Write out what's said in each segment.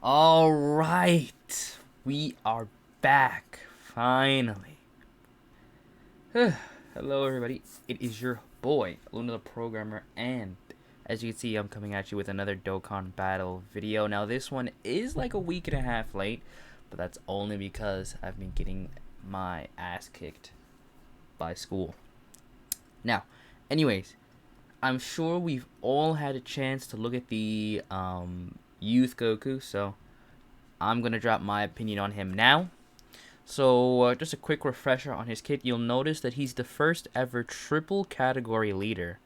All right, we are back finally. Hello, everybody. It is your boy, Luna the Programmer, and as you can see, I'm coming at you with another Dokkan Battle video. Now, this one is like a week and a half late, but that's only because I've been getting my ass kicked by school. Now, anyways, I'm sure we've all had a chance to look at the youth Goku, so I'm gonna drop my opinion on him now. So, just a quick refresher on his kit. You'll notice that he's the first ever triple category leader,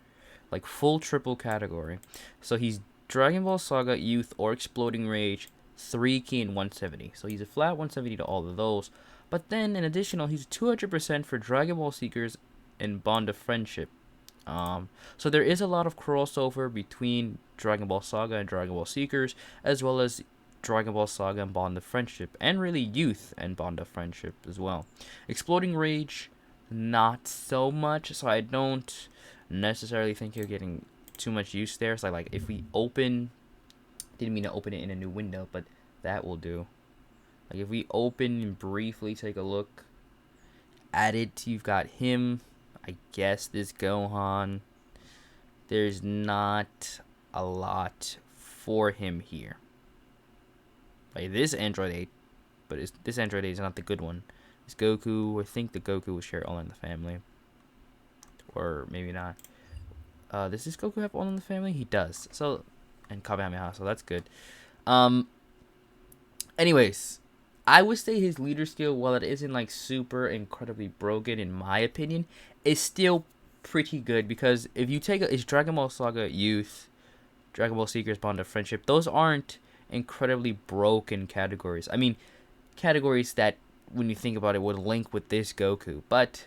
like full triple category. So he's Dragon Ball Saga, Youth, or Exploding Rage, 3 key, and 170. So he's a flat 170 to all of those. But then, in additional, he's 200% for Dragon Ball Seekers and Bond of Friendship. So there is a lot of crossover between Dragon Ball Saga and Dragon Ball Seekers, as well as Dragon Ball Saga and Bond of Friendship, and really Youth and Bond of Friendship as well. Exploding Rage, not so much, so I don't necessarily think you're getting too much use there. So like if we open, didn't mean to open it in a new window, but that will do. Like if we open and briefly take a look at it, you've got him, I guess this Gohan. There's not a lot for him here. Like this Android 8, but this Android 8 is not the good one. This Goku, I think the Goku will share All in the Family. Or maybe not. Does this Goku have All in the Family? He does. So, and Kamehameha, so that's good. Anyways, I would say his leader skill, while it isn't like super incredibly broken in my opinion, is still pretty good, because if you take his Dragon Ball Saga Youth, Dragon Ball Seekers, Bond of Friendship, those aren't incredibly broken categories. I mean, categories that, when you think about it, would link with this Goku. But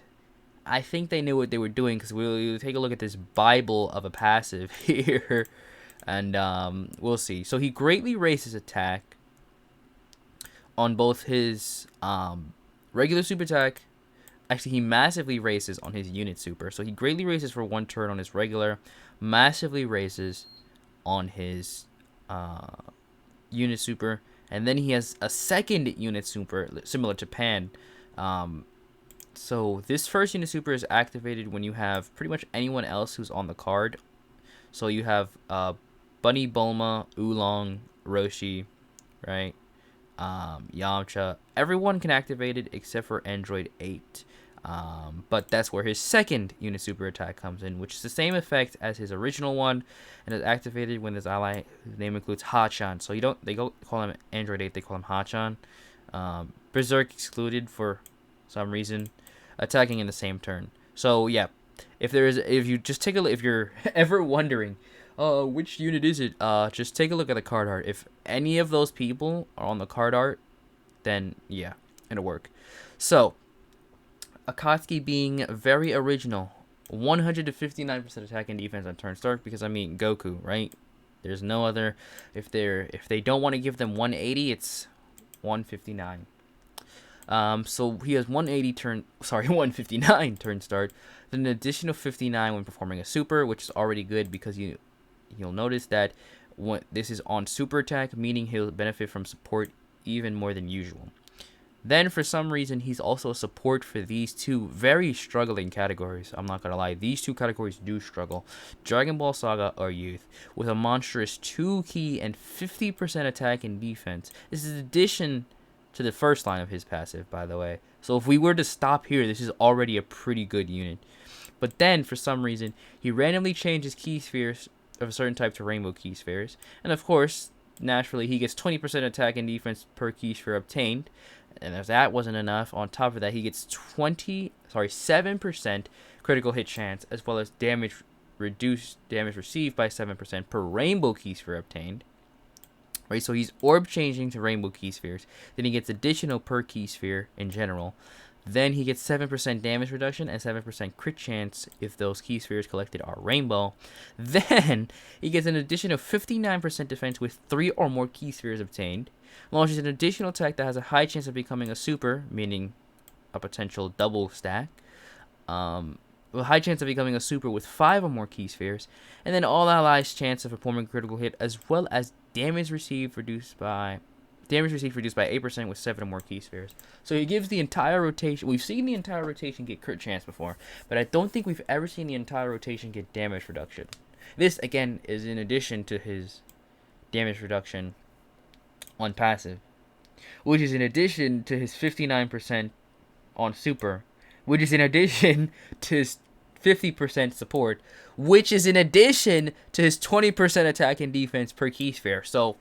I think they knew what they were doing, because we'll take a look at this Bible of a passive here, and we'll see. So he greatly raises attack on both his regular super attack. Actually, he massively raises on his unit super. So he greatly raises for one turn on his regular, massively raises on his unit super, and then he has a second unit super similar to Pan. So this first unit super is activated when you have pretty much anyone else who's on the card. So you have Bunny, Bulma, Oolong, Roshi, right? Yamcha. Everyone can activate it except for Android 8. But that's where his second unit super attack comes in, which is the same effect as his original one, and is activated when his ally, whose name includes Hachan. So they call him Android 8, they call him Hachan. Berserk excluded for some reason, attacking in the same turn. So yeah, if you just take a look, if you're ever wondering, which unit is it? Just take a look at the card art. If any of those people are on the card art, then yeah, it'll work. So Akatsuki being very original, 159% attack and defense on turn start, because I mean Goku, right? There's no other. If they don't want to give them 180, it's 159. So he has 159 turn start, then an additional 59 when performing a super, which is already good, because you'll notice that this is on super attack, meaning he'll benefit from support even more than usual. Then, for some reason, he's also a support for these two very struggling categories. I'm not gonna lie, these two categories do struggle. Dragon Ball Saga or Youth, with a monstrous 2 key and 50% attack and defense. This is in addition to the first line of his passive, by the way. So if we were to stop here, this is already a pretty good unit. But then, for some reason, he randomly changes key spheres of a certain type to rainbow key spheres. And of course, naturally, he gets 20% attack and defense per key sphere obtained. And if that wasn't enough, on top of that, he gets 7% critical hit chance, as well as reduced damage received by 7% per rainbow key sphere obtained. Right, so he's orb changing to rainbow key spheres. Then he gets additional per key sphere in general. Then he gets 7% damage reduction and 7% crit chance if those key spheres collected are rainbow. Then he gets an additional 59% defense with 3 or more key spheres obtained. Launches an additional attack that has a high chance of becoming a super, meaning a potential double stack. With a high chance of becoming a super with 5 or more key spheres. And then all allies' chance of performing a critical hit, as well as damage received reduced by Damage received reduced by 8% with 7 or more key spheres. So he gives the entire rotation. We've seen the entire rotation get crit chance before, but I don't think we've ever seen the entire rotation get damage reduction. This, again, is in addition to his damage reduction on passive, which is in addition to his 59% on super, which is in addition to his 50% support, which is in addition to his 20% attack and defense per key sphere. So,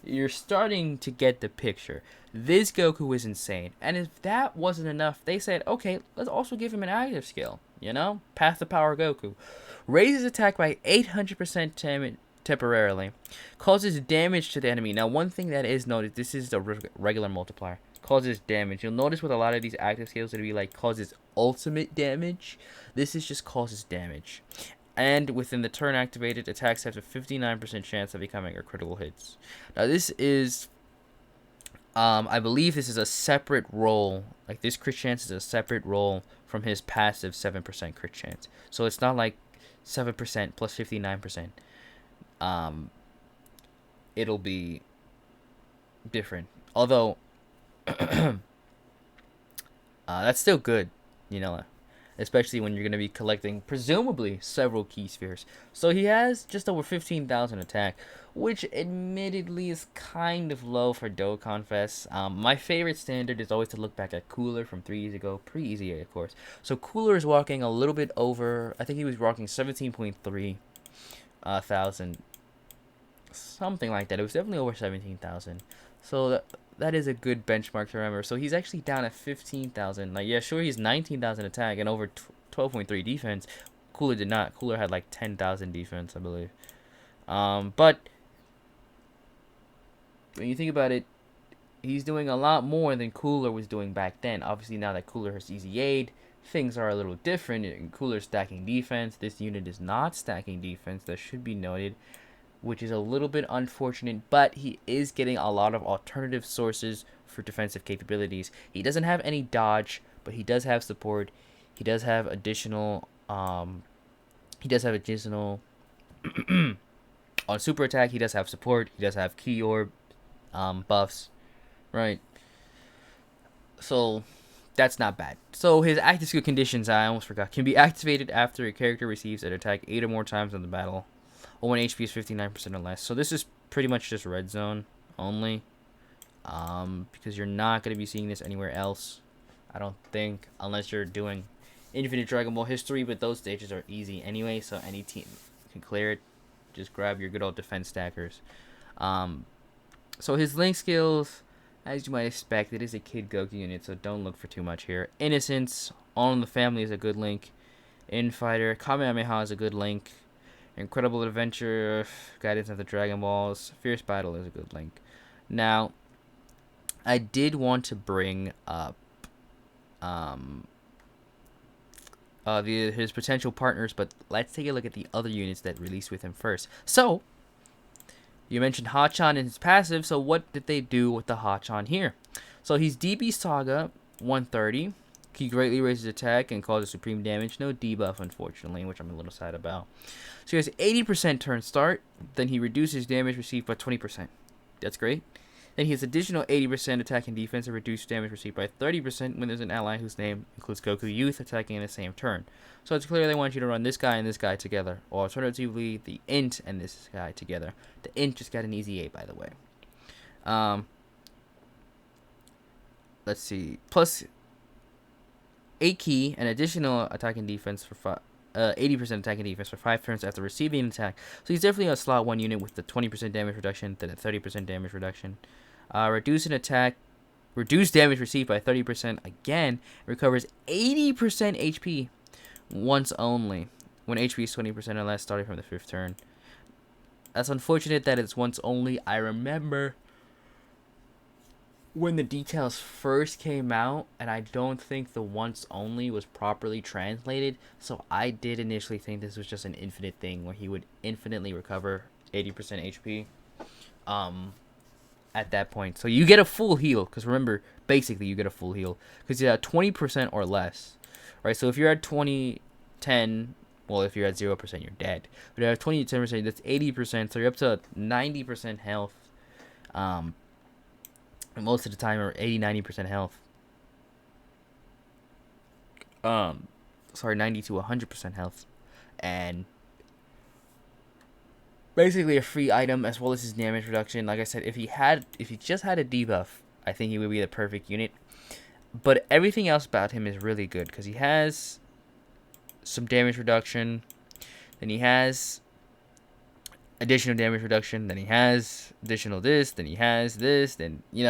you're starting to get the picture. This Goku is insane. And if that wasn't enough, they said, okay, let's also give him an active skill. You know? Path to Power Goku. Raises attack by 800% temporarily. Causes damage to the enemy. Now, one thing that is noted, this is the regular multiplier. Causes damage. You'll notice with a lot of these active skills, it'll be like causes ultimate damage. This is just causes damage. And within the turn activated, attacks have a 59% chance of becoming a critical hits. Now this is, I believe this is a separate roll. Like this crit chance is a separate roll from his passive 7% crit chance. So it's not like 7% plus 59%. It'll be different. Although, that's still good, you know, especially when you're going to be collecting, presumably, several key spheres. So he has just over 15,000 attack, which admittedly is kind of low for Dokkan Fest. My favorite standard is always to look back at Cooler from 3 years ago, pre-EZA, of course. So Cooler is walking a little bit over, I think he was walking 17.3 thousand, something like that. It was definitely over 17,000. So that is a good benchmark to remember. So he's actually down at 15,000. Like, yeah, sure, he's 19,000 attack and over 12.3 defense. Cooler did not. Cooler had like 10,000 defense, I believe. But when you think about it, he's doing a lot more than Cooler was doing back then. Obviously, now that Cooler has EZA'd, things are a little different. Cooler's stacking defense. This unit is not stacking defense. That should be noted, which is a little bit unfortunate, but he is getting a lot of alternative sources for defensive capabilities. He doesn't have any dodge, but he does have support. He does have additional, on super attack, he does have support. He does have key orb, buffs, right? So, that's not bad. So, his active skill conditions, I almost forgot, can be activated after a character receives an attack 8 or more times in the battle, or when HP is 59% or less. So this is pretty much just red zone only, because you're not going to be seeing this anywhere else, I don't think, unless you're doing Infinite Dragon Ball History, but those stages are easy anyway, so any team can clear it. Just grab your good old defense stackers. So his link skills, as you might expect, it is a Kid Goku unit, so don't look for too much here. Innocence, All in the Family is a good link. Infighter, Kamehameha is a good link. Incredible Adventure, Guidance of the Dragon Balls, Fierce Battle is a good link. Now, I did want to bring up his potential partners, but let's take a look at the other units that released with him first. So, you mentioned Hachan and his passive, so what did they do with the Hachan here? So he's DB Saga 130. He greatly raises attack and causes supreme damage. No debuff, unfortunately, which I'm a little sad about. So he has 80% turn start. Then he reduces damage received by 20%. That's great. Then he has additional 80% attack and defense and reduced damage received by 30% when there's an ally whose name includes Goku Youth attacking in the same turn. So it's clear they want you to run this guy and this guy together. Or alternatively, the Int and this guy together. The Int just got an easy 8, by the way. Let's see. Plus 8 key and additional attack and defense for 80% attack and defense for 5 turns after receiving an attack. So he's definitely a slot 1 unit with the 20% damage reduction, then a 30% damage reduction. Reduce damage received by 30% again. Recovers 80% HP once only, when HP is 20% or less starting from the 5th turn. That's unfortunate that it's once only. I remember when the details first came out, and I don't think the once only was properly translated, so I did initially think this was just an infinite thing where he would infinitely recover 80% HP at that point. So you get a full heal, because remember, basically you get a full heal, because you're at 20% or less, right? So if you're at 10, well, if you're at 0%, you're dead. But if you're at 20 to 10%, that's 80%, so you're up to 90% health. Um, most of the time are 80-90% health. Sorry, 90 to 100% health, and basically a free item as well as his damage reduction. Like I said, if he just had a debuff, I think he would be the perfect unit. But everything else about him is really good because he has some damage reduction, then he has additional damage reduction, then he has additional this, then he has this, then he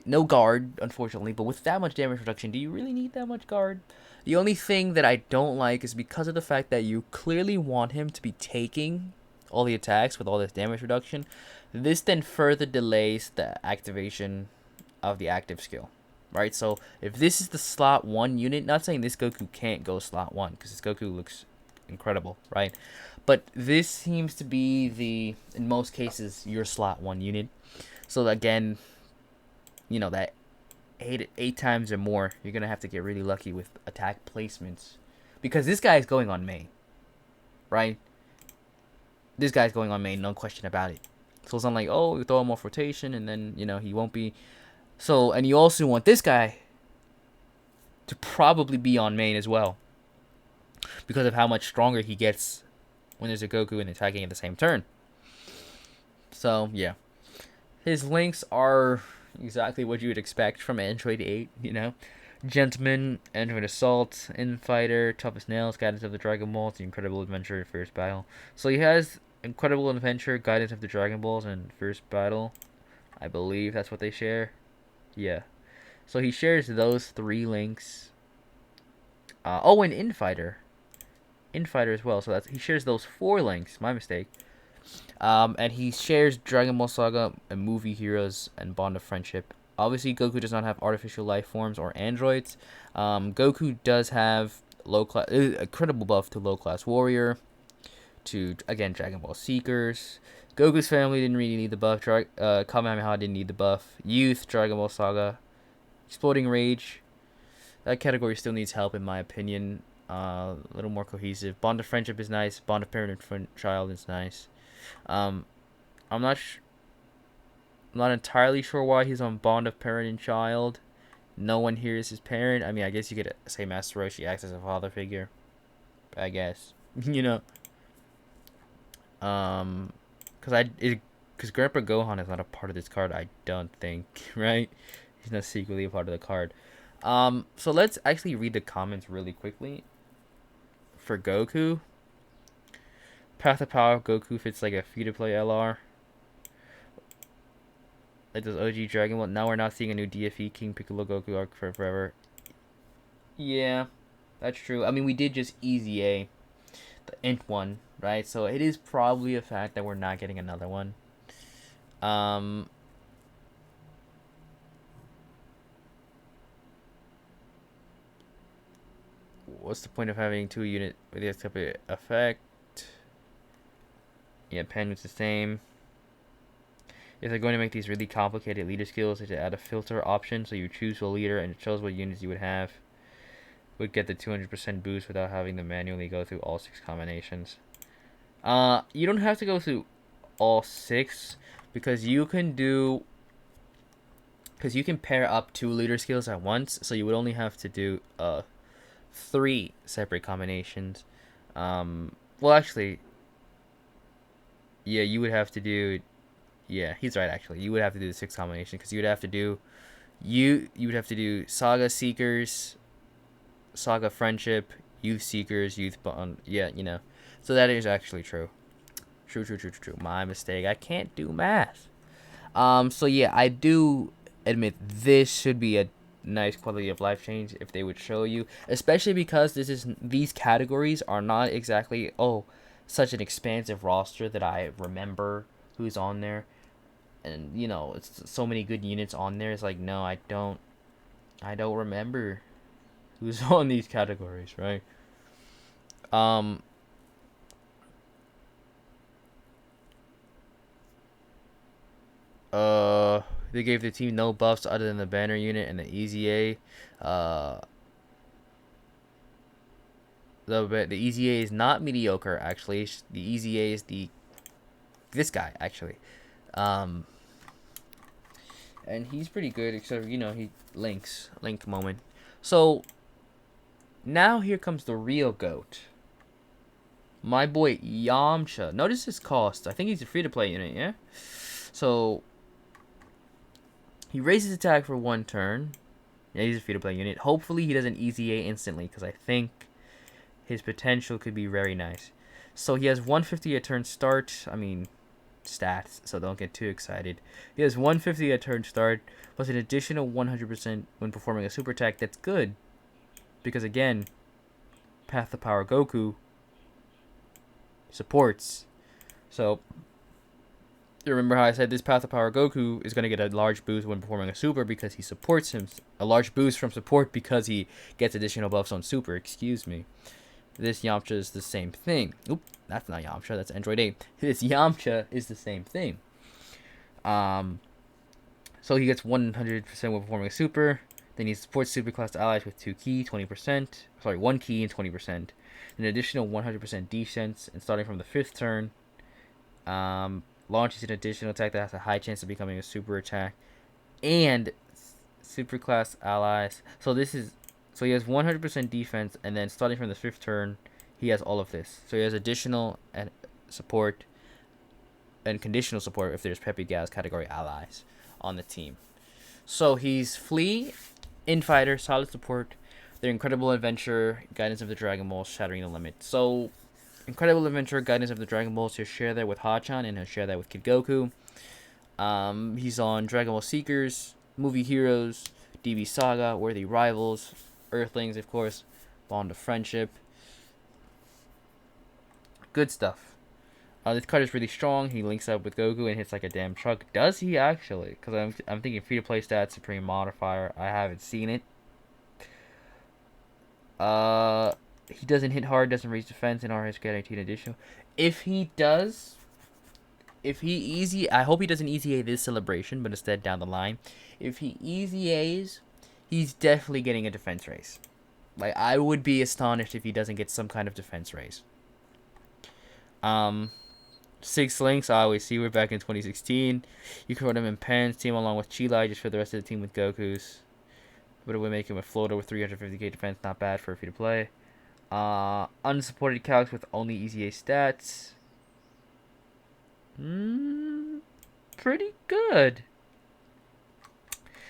no guard, unfortunately. But with that much damage reduction, do you really need that much guard? The only thing that I don't like is because of the fact that you clearly want him to be taking all the attacks with all this damage reduction. This then further delays the activation of the active skill, right? So if this is the slot 1 unit, not saying this Goku can't go slot 1 because this Goku looks incredible, right? But this seems to be in most cases, your slot 1 unit. So again, that eight times or more, you're going to have to get really lucky with attack placements. Because this guy is going on main, right? This guy's going on main, no question about it. So it's not like, oh, you throw him off rotation and then, he won't be. So, and you also want this guy to probably be on main as well. Because of how much stronger he gets when there's a Goku and attacking at the same turn. So, yeah. His links are exactly what you would expect from Android 8, Gentleman, Android Assault, Infighter, Tough as Nails, Guidance of the Dragon Balls, The Incredible Adventure, First Battle. So he has Incredible Adventure, Guidance of the Dragon Balls, and First Battle. I believe that's what they share. Yeah. So he shares those 3 links. And Infighter. Infighter as well. So he shares those 4 links. My mistake. And he shares Dragon Ball Saga and Movie Heroes and Bond of Friendship. Obviously, Goku does not have artificial life forms or androids. Goku does have a critical buff to low class warrior, to again Dragon Ball Seekers. Goku's family didn't really need the buff. Kamehameha didn't need the buff. Youth, Dragon Ball Saga, Exploding Rage. That category still needs help in my opinion. A little more cohesive. Bond of Friendship is nice. Bond of Parent and Child is nice. I'm not entirely sure why he's on Bond of Parent and Child. No one here is his parent. I mean, I guess you could say Master Roshi acts as a father figure. I guess. Because Grandpa Gohan is not a part of this card, I don't think, right? He's not secretly a part of the card. So let's actually read the comments really quickly. For Goku, Path of Power Goku fits like a free-to-play LR. Like those OG Dragon Ball. Now we're not seeing a new DFE King Piccolo Goku arc for forever. Yeah, that's true. I mean, we did just Easy A, the Int one, right? So it is probably a fact that we're not getting another one. What's the point of having 2 unit with this type of effect? Yeah, Pen is the same. If they're going to make these really complicated leader skills, they should add a filter option so you choose a leader and it shows what units you would have. Would get the 200% boost without having to manually go through all 6 combinations. You don't have to go through all 6 because you can pair up 2 leader skills at once, so you would only have to do 3 separate combinations. Well, actually, yeah, you would have to do. Yeah, he's right. Actually, you would have to do the 6 combination because you would have to do. You would have to do Saga Seekers, Saga Friendship, Youth Seekers, Youth Bond. Yeah, So that is actually true. True. My mistake. I can't do math. So yeah, I do admit this should be a nice quality of life change if they would show you, especially because these categories are not exactly such an expansive roster that I remember who's on there, and it's so many good units on there. It's like, no, I don't remember who's on these categories, right? They gave the team no buffs other than the banner unit and the Easy A. The Easy A is not mediocre, actually. The Easy A is this guy, actually. and he's pretty good. Except he Link moment. So now here comes the real goat, my boy Yamcha. Notice his cost. I think he's a free to play unit. Yeah. So he raises attack for 1 turn. Yeah, he's a free to play unit. Hopefully he doesn't EZA instantly because I think his potential could be very nice. So he has 150 at turn start. I mean, stats, so don't get too excited. He has 150 at turn start, plus an additional 100% when performing a super attack. That's good, because again, Path of Power Goku supports. So, you remember how I said this Path of Power Goku is going to get a large boost when performing a super because he supports him. A large boost from support because he gets additional buffs on super, excuse me. This Yamcha is the same thing. Oop, that's not Yamcha, that's Android 8. This Yamcha is the same thing. So he gets 100% when performing a super. Then he supports super class allies with 2 key, 20%. Sorry, 1 key and 20%. An additional 100% defense. And starting from the 5th turn, launches an additional attack that has a high chance of becoming a super attack. And super class allies. So he has 100% defense, and then starting from the 5th turn, he has all of this. So he has additional and support and conditional support if there's Peppy Gas category allies on the team. So he's Flea, Infighter, solid support, their Incredible Adventure, Guidance of the Dragon Balls, Shattering the Limit. So Incredible Adventure, Guidance of the Dragon Balls, he'll share that with Hachan, and he'll share that with Kid Goku. He's on Dragon Ball Seekers, Movie Heroes, DB Saga, Worthy Rivals, Earthlings, of course, Bond of Friendship. Good stuff. This card is really strong. He links up with Goku and hits like a damn truck. Does he actually? Because I'm thinking free to play stats, Supreme Modifier. I haven't seen it. He doesn't hit hard, doesn't raise defense, and R has guaranteed additional. If he I hope he doesn't EZA this celebration, but instead down the line. If he EZAs, he's definitely getting a defense raise. Like, I would be astonished if he doesn't get some kind of defense raise. 6 links, I always see. We're back in 2016. You can run him in Pen's team along with Chilai, just for the rest of the team with Goku's. But it would make him a floater with 350k defense. Not bad for a free to play. Unsupported calcs with only EZA stats. Pretty good.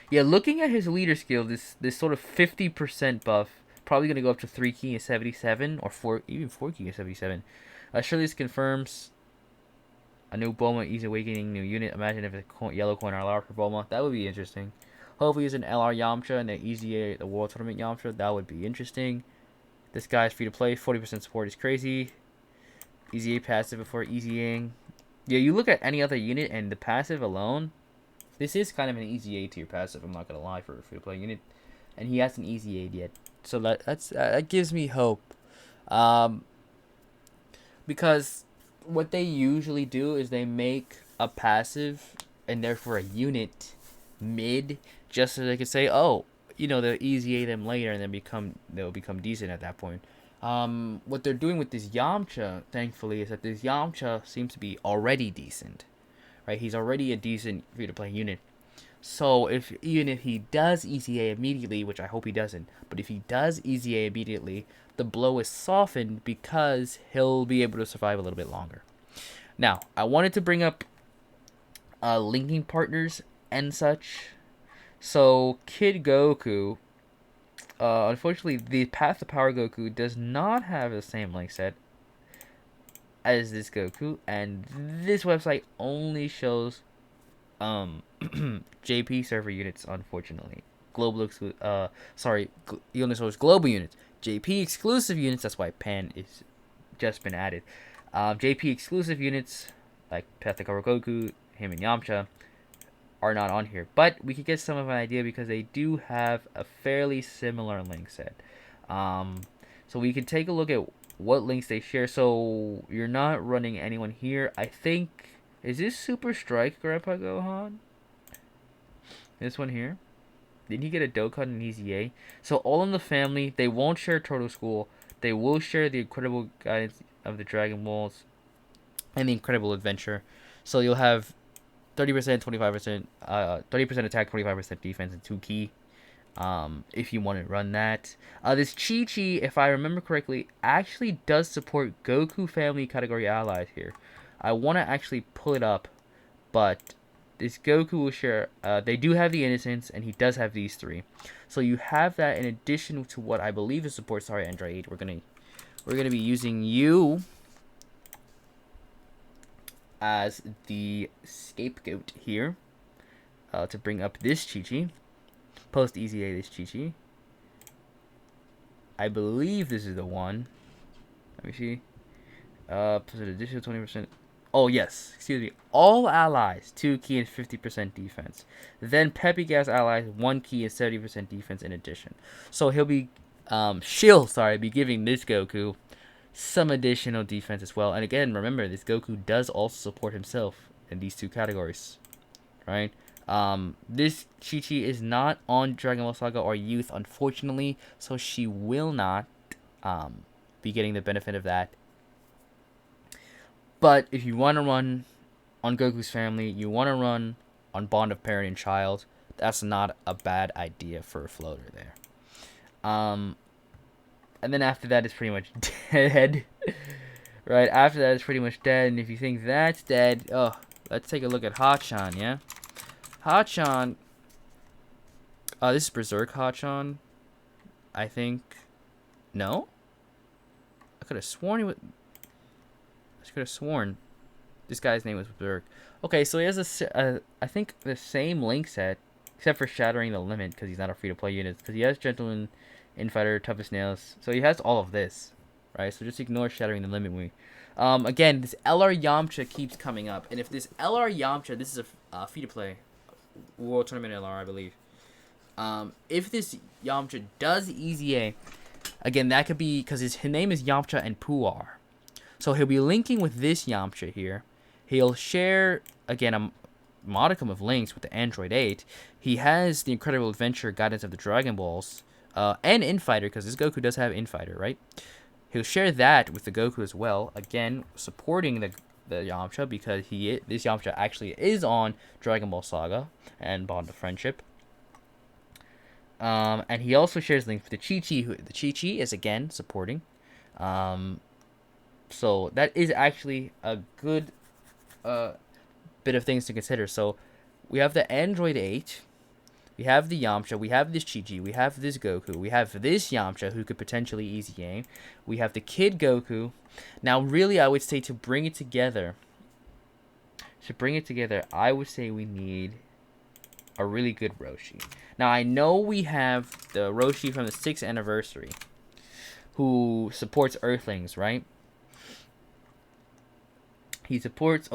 Yeah, looking at his leader skill, this sort of 50% buff, probably gonna go up to 3 key and 77, or 4 key and 77. Surely this confirms a new Bulma, Ease Awakening, new unit. Imagine if it's a yellow coin or LR for Bulma. That would be interesting. Hopefully it's an LR Yamcha and the EZA, the World Tournament Yamcha. That would be interesting. This guy's free to play. 40% support is crazy. EZA passive before EZAing. Yeah, you look at any other unit and the passive alone, this is kind of an EZA tier passive, I'm not going to lie, for a free to play unit. And he hasn't EZA'd yet. So that gives me hope. Because what they usually do is they make a passive and therefore a unit mid, just so they could say, oh, they'll EZA them later and then they'll become decent at that point. What they're doing with this Yamcha, thankfully, is that this Yamcha seems to be already decent, right? He's already a decent free-to-play unit. So even if he does EZA immediately, which I hope he doesn't, but if he does EZA immediately, the blow is softened because he'll be able to survive a little bit longer. Now, I wanted to bring up linking partners and such. So, Kid Goku, unfortunately, the Path of Power Goku does not have the same link set as this Goku, and this website only shows JP server units, unfortunately. He only shows global units. JP exclusive units, that's why Pan is just been added. JP exclusive units, like Path of Power Goku, him and Yamcha, are not on here, but we could get some of an idea because they do have a fairly similar link set. So we could take a look at what links they share. So you're not running anyone here. I think, is this Super Strike Grandpa Gohan? This one here? Did he get a Dokkan and EZA? So all in the family, they won't share Turtle School. They will share the Incredible Guidance of the Dragon Balls and the Incredible Adventure. So you'll have 30%, 25%, 30% attack, 25% defense, and 2 key. If you want to run that. This Chi-Chi, if I remember correctly, actually does support Goku family category allies here. I want to actually pull it up, but this Goku will share. They do have the Innocence, and he does have these 3. So you have that in addition to what I believe is support. Sorry, Android 8. We're gonna be using you as the scapegoat here to bring up this Chi-Chi. Post Easy A this Chi-Chi. I believe this is the one. Let me see. Plus an additional 20%. Oh, yes. Excuse me. All allies, 2 key and 50% defense. Then Peppy Gas allies, 1 key and 70% defense in addition. So he'll be, be giving this Goku some additional defense as well. And again, remember, this Goku does also support himself in these 2 categories. Right? This Chi-Chi is not on Dragon Ball Saga or Youth, unfortunately, so she will not be getting the benefit of that. But if you want to run on Goku's family, you want to run on Bond of Parent and Child, that's not a bad idea for a floater there. And then after that, it's pretty much dead. Right, after that, it's pretty much dead, and if you think that's dead, let's take a look at Hachan, yeah? Hachan, this is Berserk Hachan, I think. No? I could have sworn he was... I could have sworn this guy's name was Berserk. Okay, so he has I think the same link set, except for Shattering the Limit, because he's not a free-to-play unit. Because he has Gentleman, Infighter, Toughest Nails. So he has all of this, right? So just ignore Shattering the Limit. Again, this LR Yamcha keeps coming up. And if this LR Yamcha, this is a free-to-play World Tournament LR, I believe. If this Yamcha does Easy A, again, that could be because his name is Yamcha and Puar. So he'll be linking with this Yamcha here. He'll share, again, a modicum of links with the Android 8. He has the Incredible Adventure Guidance of the Dragon Balls, and Infighter, because this Goku does have Infighter, right? He'll share that with the Goku as well, again, supporting the Yamcha, because this Yamcha actually is on Dragon Ball Saga and Bond of Friendship. And he also shares links with the Chi-Chi, who the Chi-Chi is, again, supporting. So that is actually a good bit of things to consider. So we have the Android 8, we have the Yamcha, we have this Chi-Chi, we have this Goku, we have this Yamcha who could potentially Easy Game, we have the Kid Goku. Now really I would say to bring it together, I would say we need a really good Roshi. Now I know we have the Roshi from the 6th anniversary who supports Earthlings, right? He supports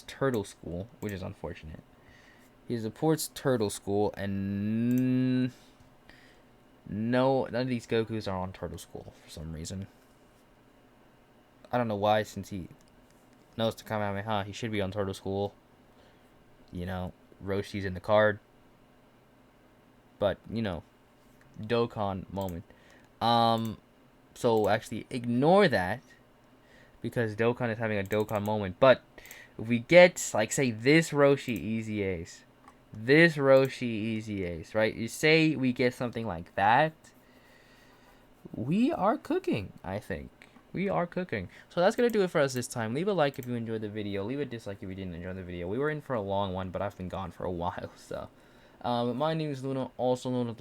Turtle School, which is unfortunate. He supports Turtle School, and no, none of these Gokus are on Turtle School for some reason. I don't know why, since he knows to Kamehameha, he should be on Turtle School. You know, Roshi's in the card. But, you know, Dokkan moment. So actually ignore that, because Dokkan is having a Dokkan moment. But if we get, like, say, this Roshi Easy Ace, right? You say we get something like that, we are cooking, I think. We are cooking. So that's going to do it for us this time. Leave a like if you enjoyed the video. Leave a dislike if you didn't enjoy the video. We were in for a long one, but I've been gone for a while, so. My name is Luna, also known as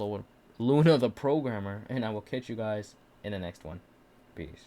Luna the Programmer, and I will catch you guys in the next one. Peace.